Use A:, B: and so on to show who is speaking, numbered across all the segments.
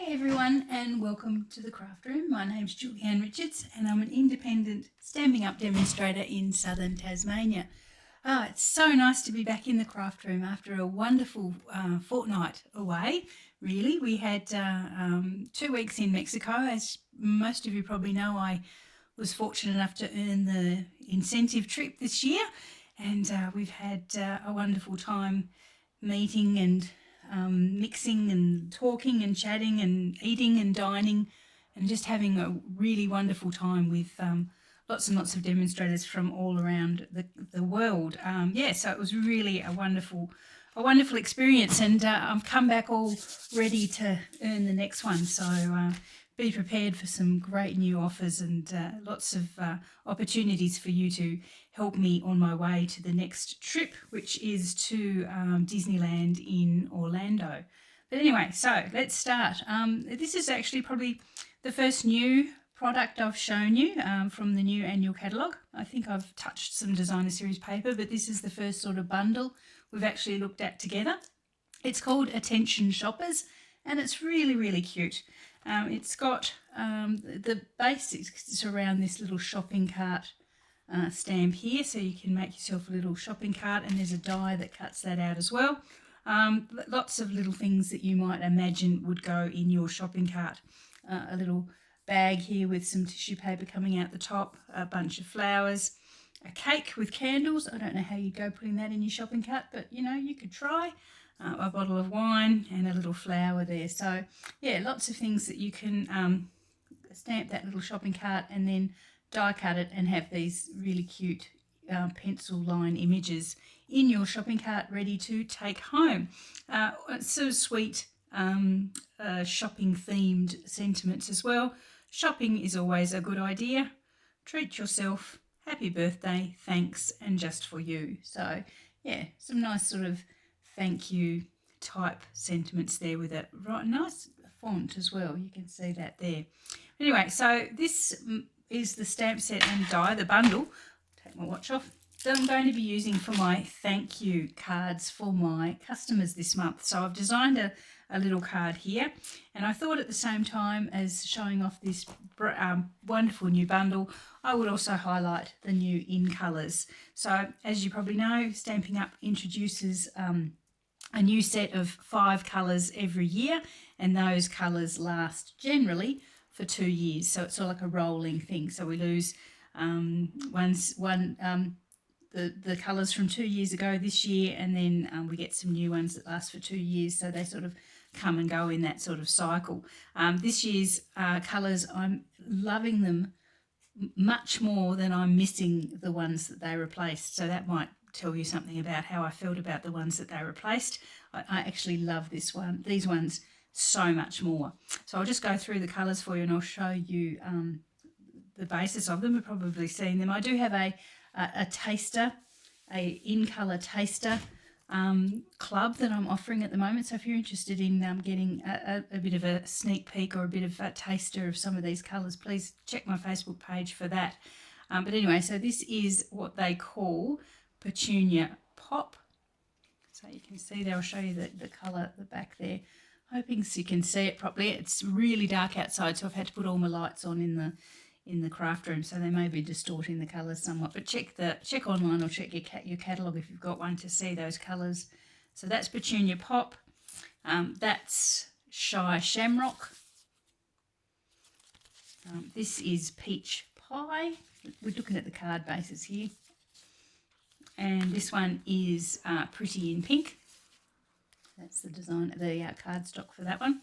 A: Hey everyone, and welcome to the craft room. My name's Julianne Richards and I'm an independent stamping up demonstrator in southern Tasmania. It's so nice to be back in the craft room after a wonderful fortnight away. Really, we had 2 weeks in Mexico. As most of you probably know, I was fortunate enough to earn the incentive trip this year, and we've had a wonderful time meeting and mixing and talking and chatting and eating and dining and just having a really wonderful time with lots and lots of demonstrators from all around the world. So it was really a wonderful experience, and I've come back all ready to earn the next one. So be prepared for some great new offers and lots of opportunities for you to help me on my way to the next trip, which is to Disneyland in Orlando. But anyway, so let's start. This is actually probably the first new product I've shown you from the new annual catalogue. I think I've touched some designer series paper, but this is the first sort of bundle we've actually looked at together. It's called Attention Shoppers, and it's really, really cute. It's got the basics around this little shopping cart stamp here, so you can make yourself a little shopping cart, and there's a die that cuts that out as well. Lots of little things that you might imagine would go in your shopping cart. A little bag here with some tissue paper coming out the top, a bunch of flowers, a cake with candles. I don't know how you go putting that in your shopping cart, but you know, you could try. A bottle of wine and a little flower there. So yeah, lots of things that you can stamp that little shopping cart and then die cut it and have these really cute pencil line images in your shopping cart ready to take home. Sort of sweet shopping themed sentiments as well. Shopping is always a good idea. Treat yourself. Happy birthday, thanks, and just for you. So yeah, some nice sort of thank you type sentiments there with a right nice font as well. You can see that there. Anyway, so this is the stamp set and die, the bundle. Take my watch off. That I'm going to be using for my thank you cards for my customers this month. So I've designed a little card here, and I thought at the same time as showing off this wonderful new bundle, I would also highlight the new in colours. So as you probably know, Stampin' Up introduces a new set of 5 colours every year, and those colours last generally for 2 years. So it's sort of like a rolling thing. So we lose the colours from 2 years ago this year, and then we get some new ones that last for 2 years. So they sort of come and go in that sort of cycle. This year's colours, I'm loving them much more than I'm missing the ones that they replaced. So that might tell you something about how I felt about the ones that they replaced. I actually love these ones so much more. So I'll just go through the colours for you, and I'll show you the basis of them. You've probably seen them. I do have a taster, a in-colour taster club that I'm offering at the moment. So if you're interested in getting a bit of a sneak peek or a bit of a taster of some of these colours, please check my Facebook page for that. But anyway, so this is what they call Petunia Pop. So you can see there, I'll show you the colour at the back there. Hoping so you can see it properly. It's really dark outside, so I've had to put all my lights on in the craft room, so they may be distorting the colours somewhat. But check online or check your catalogue if you've got one to see those colours. So that's Petunia Pop. That's Shy Shamrock. This is Peach Pie. We're looking at the card bases here. And this one is Pretty in Pink. That's the design, the cardstock for that one.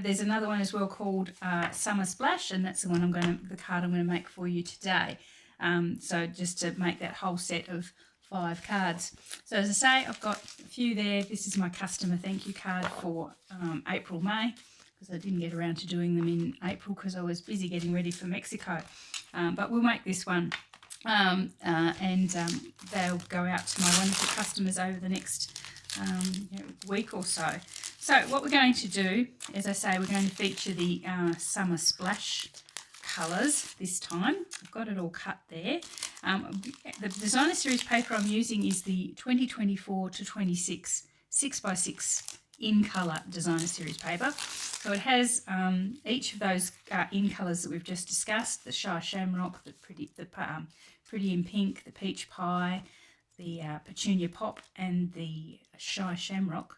A: There's another one as well called Summer Splash, and that's the card I'm going to make for you today. So just to make that whole set of 5 cards. So as I say, I've got a few there. This is my customer thank you card for April, May, because I didn't get around to doing them in April because I was busy getting ready for Mexico. But we'll make this one. And they'll go out to my wonderful customers over the next week or so. So what we're going to do, as I say, we're going to feature the Summer Splash colours this time. I've got it all cut there. The designer series paper I'm using is the 2024 to 26 6x6 in colour designer series paper. So it has each of those in colours that we've just discussed: the Shy Shamrock, the Pretty in Pink, the Peach Pie, the Petunia Pop, and the Shy Shamrock.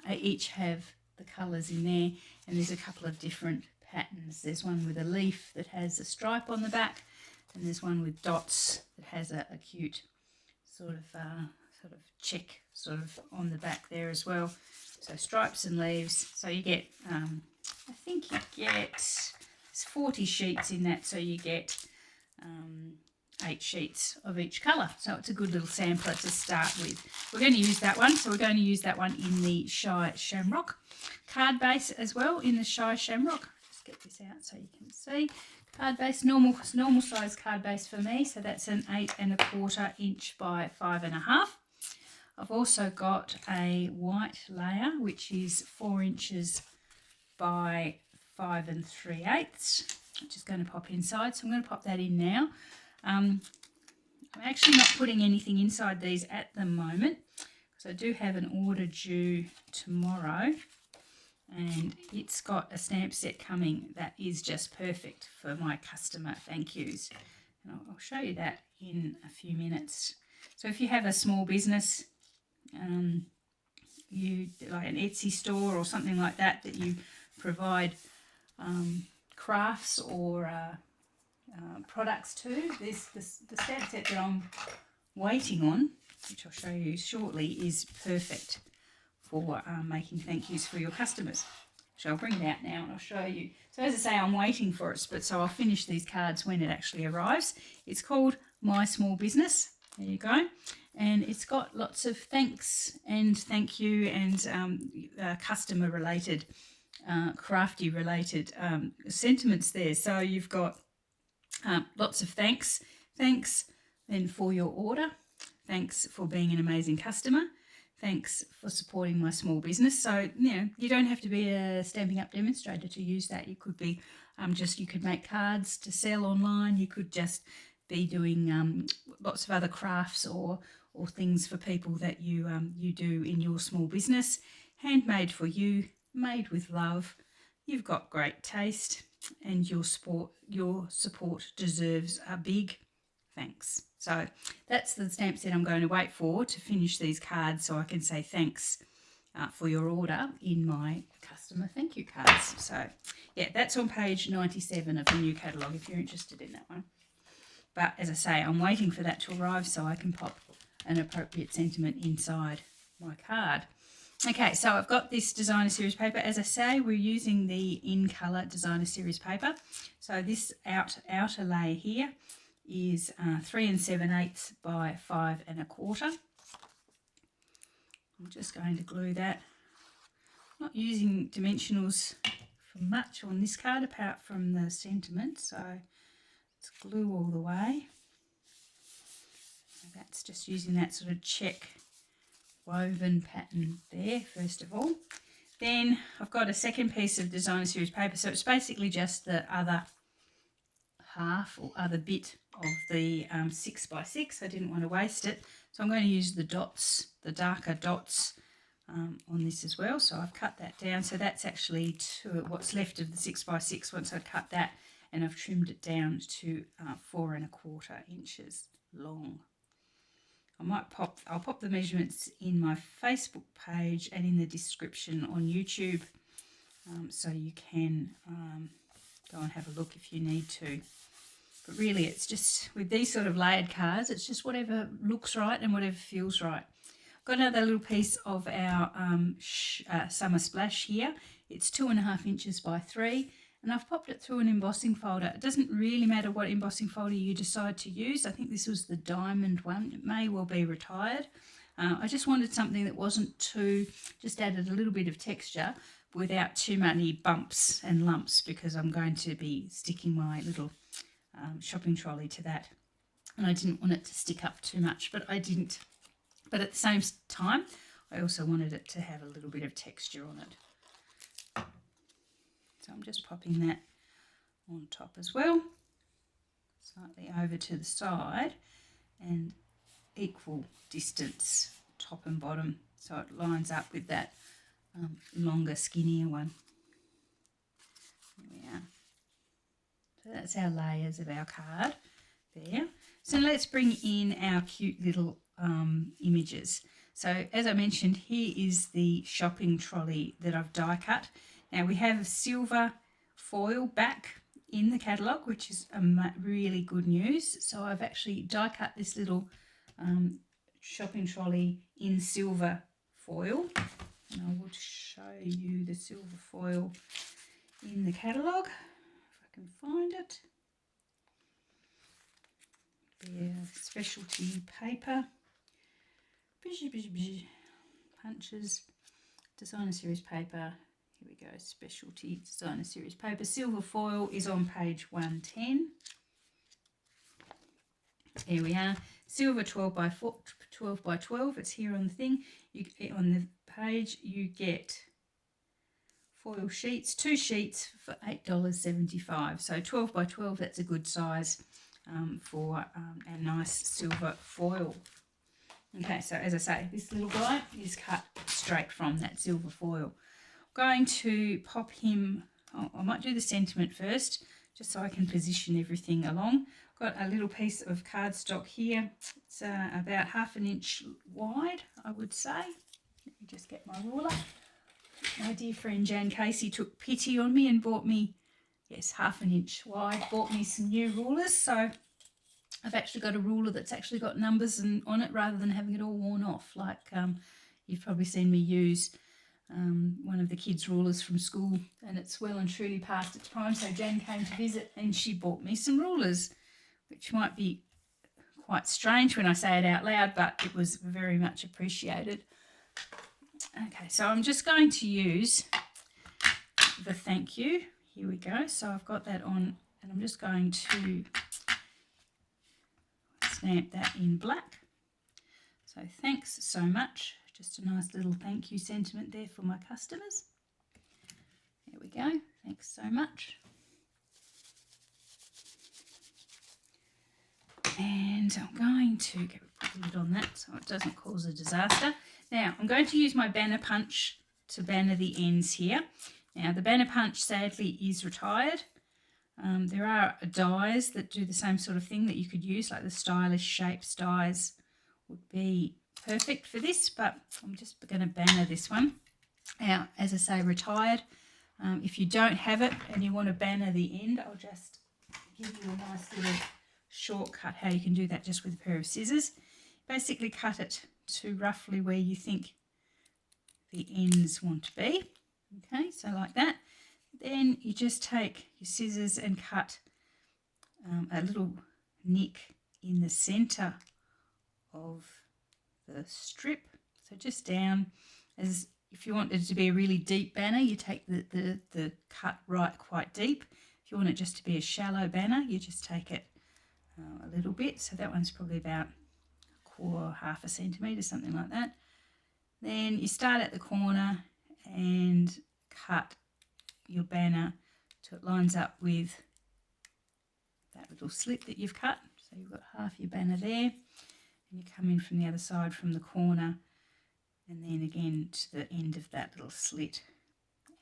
A: Each have the colours in there, and there's a couple of different patterns. There's one with a leaf that has a stripe on the back, and there's one with dots that has a cute sort of check sort of on the back there as well. So stripes and leaves. So you get, I think you get, there's 40 sheets in that, so you get 8 sheets of each colour. So it's a good little sampler to start with. We're going to use that one. So we're going to use that one in the Shy Shamrock. Card base as well in the Shy Shamrock. Just get this out so you can see. Card base, normal size card base for me. So that's an 8 1/4 inch by 5 1/2. I've also got a white layer, which is 4 inches by 5 3/8, which is going to pop inside. So I'm going to pop that in now. I'm actually not putting anything inside these at the moment because I do have an order due tomorrow, and it's got a stamp set coming that is just perfect for my customer thank yous. And I'll show you that in a few minutes. So if you have a small business, you like an Etsy store or something like that, that you provide crafts or products to, the stamp set that I'm waiting on, which I'll show you shortly, is perfect for making thank yous for your customers. So I'll bring it out now and I'll show you. So as I say, I'm waiting for it, but so I'll finish these cards when it actually arrives. It's called My Small Business. There you go. And it's got lots of thanks and thank you and customer related, crafty related sentiments there. So you've got lots of thanks. Thanks then for your order. Thanks for being an amazing customer. Thanks for supporting my small business. So, you know, you don't have to be a Stampin' Up demonstrator to use that. You could be you could make cards to sell online. You could just be doing lots of other crafts or things for people that you do in your small business. Handmade for you, made with love. You've got great taste, and your support deserves a big thanks. So that's the stamp set I'm going to wait for to finish these cards, so I can say thanks for your order in my customer thank you cards. So yeah, that's on page 97 of the new catalogue if you're interested in that one. But as I say, I'm waiting for that to arrive so I can pop an appropriate sentiment inside my card. Okay, so I've got this designer series paper. As I say, we're using the in colour designer series paper. So this outer layer here is 3 7/8 by 5 1/4. I'm just going to glue that. Not using dimensionals for much on this card apart from the sentiment, so it's glue all the way. That's just using that sort of check woven pattern there first of all. Then I've got a second piece of designer series paper, so it's basically just the other half or other bit of the 6x6. I didn't want to waste it, so I'm going to use the dots, the darker dots on this as well. So I've cut that down, so that's actually what's left of the 6x6 once I cut that, and I've trimmed it down to 4 1/4 inches long. I'll pop the measurements in my Facebook page and in the description on YouTube, so you can go and have a look if you need to. But really, it's just, with these sort of layered cards, it's just whatever looks right and whatever feels right. I've got another little piece of our Summer Splash here. It's 2 1/2 inches by 3. And I've popped it through an embossing folder. It doesn't really matter what embossing folder you decide to use. I think this was the diamond one. It may well be retired. I just wanted something that wasn't just added a little bit of texture without too many bumps and lumps, because I'm going to be sticking my little shopping trolley to that. And I didn't want it to stick up too much, but I didn't. But at the same time, I also wanted it to have a little bit of texture on it. So I'm just popping that on top as well, slightly over to the side, and equal distance top and bottom, so it lines up with that longer, skinnier one. There we are. So that's our layers of our card there. So let's bring in our cute little images. So as I mentioned, here is the shopping trolley that I've die cut. Now we have silver foil back in the catalogue, which is really good news. So I've actually die cut this little shopping trolley in silver foil. And I will show you the silver foil in the catalogue, if I can find it. Yeah, specialty paper, punches, designer series paper. Here we go, specialty designer series paper. Silver foil is on page 110. Here we are, silver 12 by 12. It's here on the thing. On the page, you get foil sheets, 2 sheets for $8.75. So 12 by 12, that's a good size for our nice silver foil. Okay, so as I say, this little guy is cut straight from that silver foil. I'm going to pop him, I might do the sentiment first, just so I can position everything along. I've got a little piece of cardstock here. It's about 1/2 inch wide, I would say. Let me just get my ruler. My dear friend Jan Casey took pity on me and bought me, yes, 1/2 inch wide, bought me some new rulers. So I've actually got a ruler that's actually got numbers on it rather than having it all worn off, like you've probably seen me use one of the kids' rulers from school, and it's well and truly past its prime. So Jan came to visit and she bought me some rulers, which might be quite strange when I say it out loud, but it was very much appreciated. Okay, so I'm just going to use the thank you. Here we go. So I've got that on, and I'm just going to stamp that in black. So thanks so much. Just a nice little thank you sentiment there for my customers. There we go. Thanks so much. And I'm going to get a lid on that so it doesn't cause a disaster. Now I'm going to use my banner punch to banner the ends here. Now the banner punch sadly is retired. There are dies that do the same sort of thing that you could use, like the stylish shapes dies would be perfect for this, but I'm just going to banner this one. Now, as I say, retired. If you don't have it and you want to banner the end, I'll just give you a nice little shortcut how you can do that just with a pair of scissors. Basically cut it to roughly where you think the ends want to be. Okay, so like that. Then you just take your scissors and cut a little nick in the centre of the strip. So just down, as if you want it to be a really deep banner, you take the cut right quite deep. If you want it just to be a shallow banner, you just take it a little bit. So that one's probably about half a centimetre, something like that. Then you start at the corner and cut your banner so it lines up with that little slit that you've cut. So you've got half your banner there, and you come in from the other side from the corner and then again to the end of that little slit,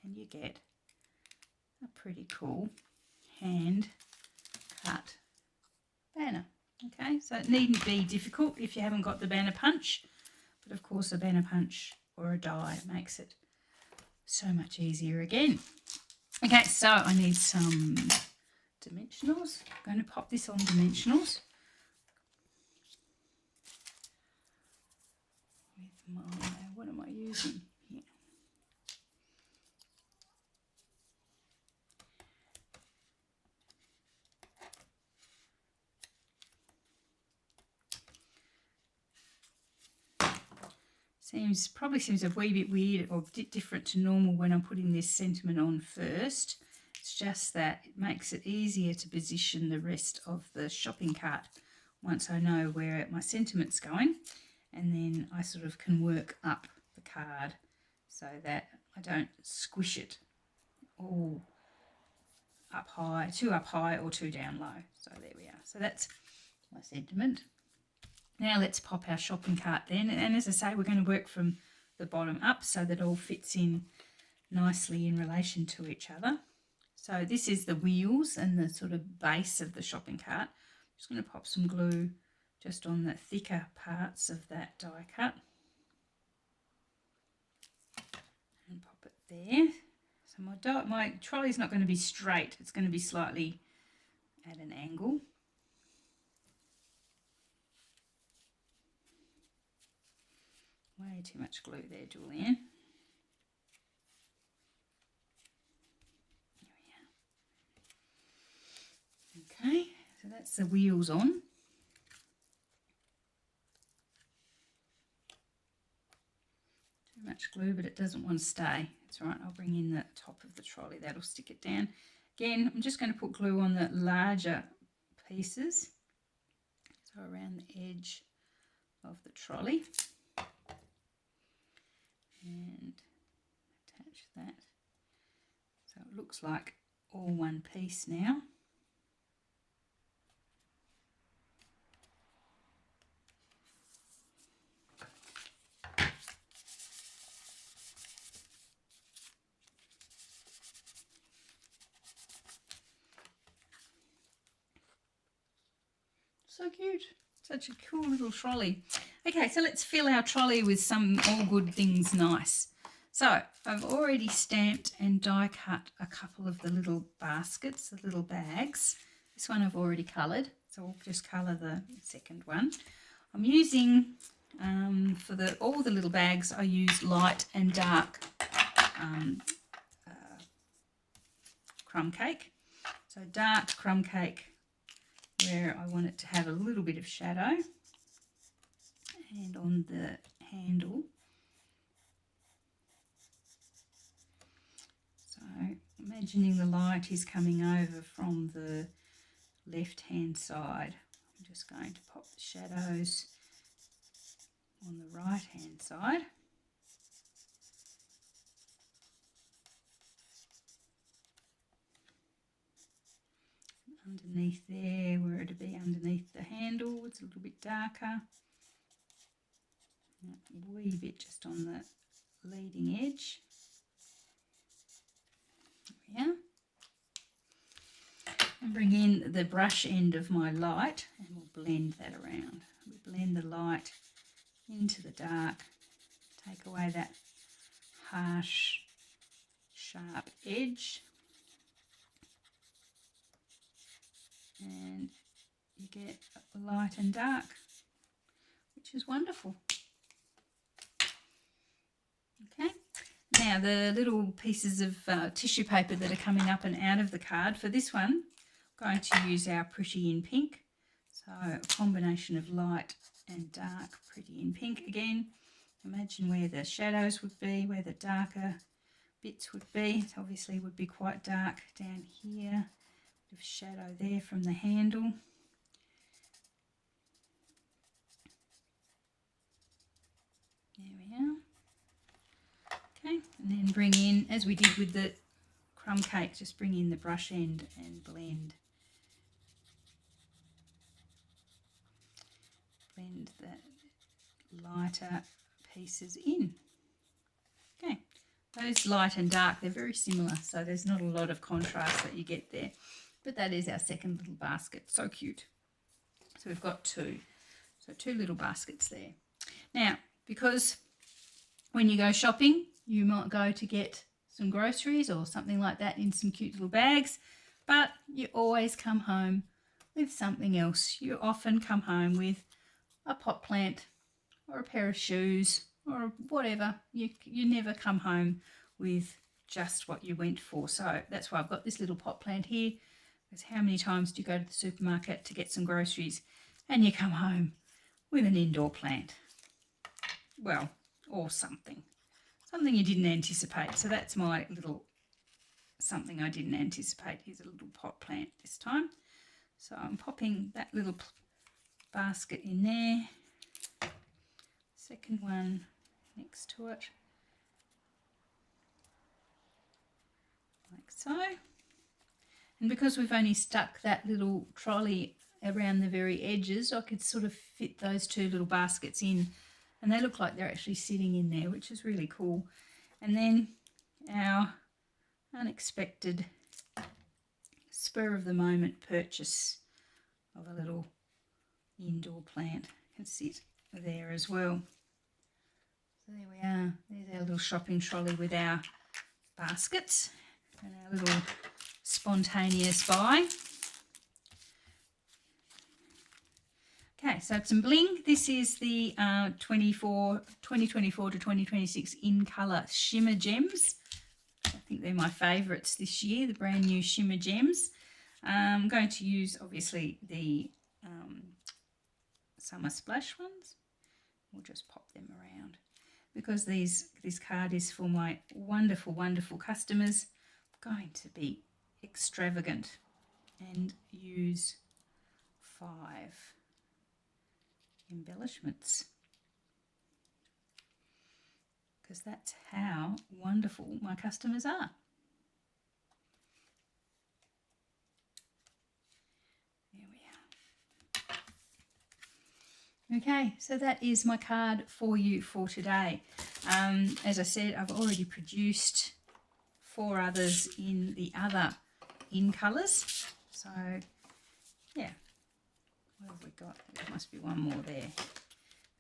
A: and you get a pretty cool hand cut banner. Okay, so it needn't be difficult if you haven't got the banner punch, but of course a banner punch or a die makes it so much easier again. Okay, so I need some dimensionals. I'm going to pop this on dimensionals with my, what am I using here? Probably seems a wee bit weird or different to normal when I'm putting this sentiment on first. It's just that it makes it easier to position the rest of the shopping cart once I know where my sentiment's going, and then I sort of can work up the card so that I don't squish it all up high or too down low. So there we are. So that's my sentiment. Now let's pop our shopping cart then, and as I say, we're going to work from the bottom up so that it all fits in nicely in relation to each other. So this is the wheels and the sort of base of the shopping cart. I'm just going to pop some glue just on the thicker parts of that die cut and pop it there. So my trolley's not going to be straight, it's going to be slightly at an angle. Way too much glue there, Julianne. There we are. Okay, so that's the wheels on. Too much glue, but it doesn't want to stay. That's right, I'll bring in the top of the trolley, that'll stick it down. Again, I'm just going to put glue on the larger pieces, so around the edge of the trolley, and attach that so it looks like all one piece now. So cute. Such a cool little trolley. Okay, so let's fill our trolley with some all good things nice. So I've already stamped and die cut a couple of the little baskets, the little bags. This one I've already coloured, so I'll just colour the second one. I'm using, for all the little bags, I use light and dark crumb cake. So dark crumb cake where I want it to have a little bit of shadow, and on the handle. So imagining the light is coming over from the left hand side. I'm just going to pop the shadows on the right hand side. Underneath there, where it'd be underneath the handle, it's a little bit darker. A wee bit just on the leading edge. There we are. And bring in the brush end of my light and we'll blend that around. We blend the light into the dark, take away that harsh, sharp edge. And you get light and dark, which is wonderful. Okay, now the little pieces of tissue paper that are coming up and out of the card, for this one I'm going to use our Pretty in Pink. So a combination of light and dark Pretty in Pink again. Imagine where the shadows would be, where the darker bits would be. It obviously would be quite dark down here. Of shadow there from the handle. There we are. Okay, and then bring in, as we did with the crumb cake, just bring in the brush end and blend. Blend the lighter pieces in. Okay, those light and dark, they're very similar, so there's not a lot of contrast that you get there. But that is our second little basket. So cute. So we've got two. So two little baskets there. Now, because when you go shopping, you might go to get some groceries or something like that in some cute little bags, but you always come home with something else. You often come home with a pot plant or a pair of shoes or whatever. You never come home with just what you went for. So that's why I've got this little pot plant here. Because how many times do you go to the supermarket to get some groceries and you come home with an indoor plant? Well, or something you didn't anticipate. So that's my little something I didn't anticipate. Here's a little pot plant this time. So I'm popping that little basket in there. Second one next to it. Like so. And because we've only stuck that little trolley around the very edges, I could sort of fit those two little baskets in and they look like they're actually sitting in there, which is really cool. And then our unexpected spur of the moment purchase of a little indoor plant can sit there as well. So there we are. There's our little shopping trolley with our baskets and our little spontaneous buy. Okay, so some bling. This is the 2024 to 2026 in colour shimmer gems. I think they're my favourites this year, the brand new shimmer gems. I'm going to use obviously the summer splash ones. We'll just pop them around because this card is for my wonderful, wonderful customers. I'm going to be extravagant and use 5 embellishments because that's how wonderful my customers are. There we are. Okay, so that is my card for you for today. As I said, I've already produced 4 others in the other in colours. So yeah, what have we got? There must be one more there.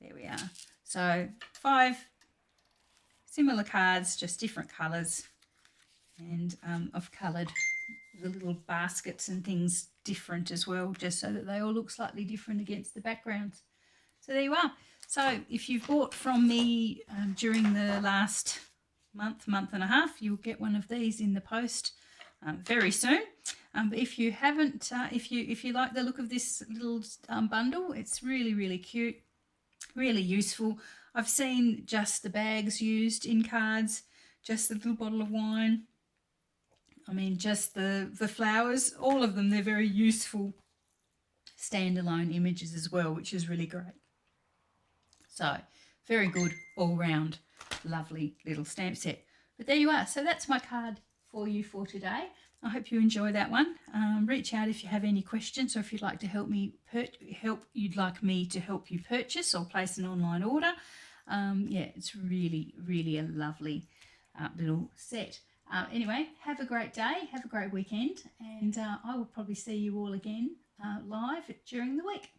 A: There we are. So 5 similar cards, just different colours, and I've coloured the little baskets and things different as well, just so that they all look slightly different against the backgrounds. So there you are. So if you've bought from me during the last month and a half, you'll get one of these in the post very soon. But if you haven't, if you like the look of this little bundle, it's really, really cute, really useful. I've seen just the bags used in cards, just the little bottle of wine. I mean, just the flowers, all of them, they're very useful standalone images as well, which is really great. So very good all round, lovely little stamp set. But there you are. So that's my card for you for today. I hope you enjoy that one. Reach out if you have any questions or if you'd like to help me to help you purchase or place an online order. Yeah, it's really, really a lovely little set. Anyway, have a great day, have a great weekend, and I will probably see you all again live during the week.